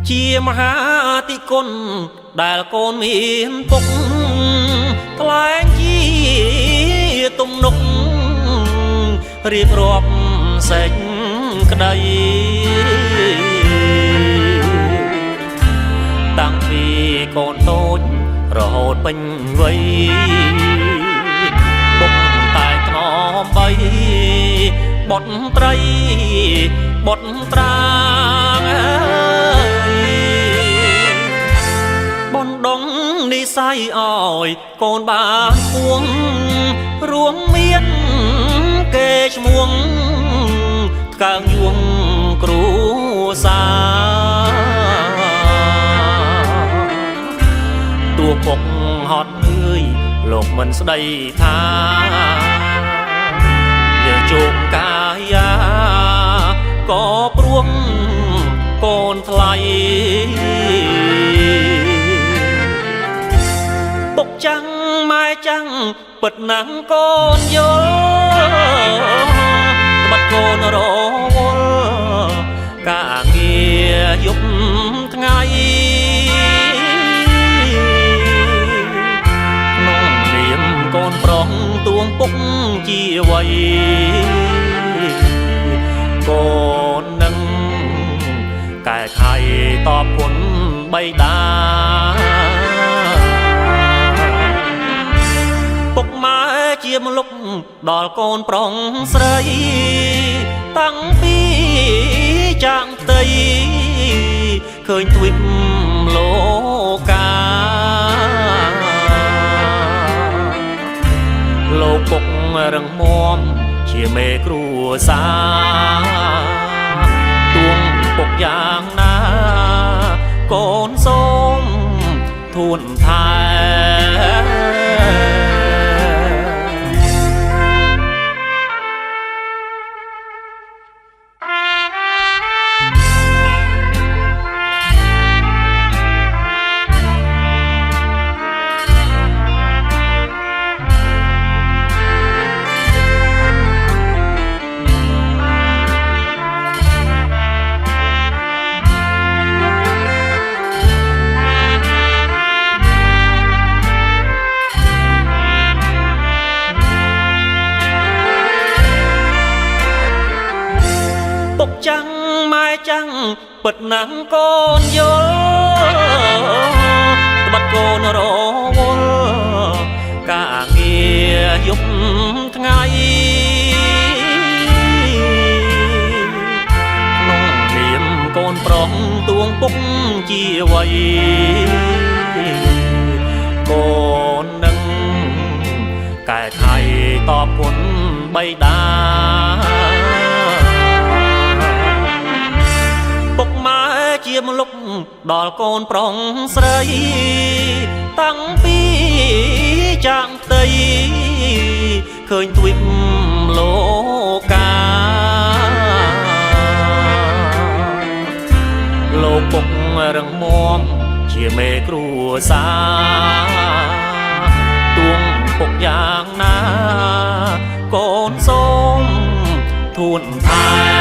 ជាមហាតិគុណដែលកូនមានពុកថ្លែងជាទំនុករៀបរាប់សេចក្តីតាំងពីកូនតូចរហូតពេញវ័យពុកតែថ្នមបីបុតត្រីបុតត្រាងបណ្ដងនិស័យឲ្យកូនបានពួងរួមមានគេឈ្មោះថ្កើងយួងគ្រូសាតួពុកហត់នឿយលោកមិនស្ដីថាយើងជោគកាយាក៏ព្រួងកូនថ្លៃពុកចាំងម៉ែចាំងពិតណាស់កូនយល់ត្បិតកូនរវល់ការងារយប់ថ្ងៃក្នុងនាមកូនប្រុសទួងពុកជាវ័យកូននឹងកែខៃតបគុណបៃតាពុកម៉ែជាម្លុកដល់កូនប្រុសស្រីតាំងពីចាងផ្ទៃឃើញទ្វីបលោកាលោកពុករឹងមាំជាមេគ្រួសារទួងពុកយ៉ាងណាកូនសូមធួនថែពុកចាំងម៉ែចាំងពិតណាស់កូនយល់ត្បិតកូនរវល់ការងារយប់ថ្ងៃក្នុងនាមកូនប្រុសទួងពុកជាវ័យកូននឹងកែខៃតបគុណបៃតាពុកម៉ែជាម្លុកដល់កូនប្រុសស្រីតាំងពីចាងផ្ទៃឃើញទ្វីបលោកាលោកពុករឹងមាំជាមេគ្រួសារទួងពុកយ៉ាងណាកូនសូមធួនថែ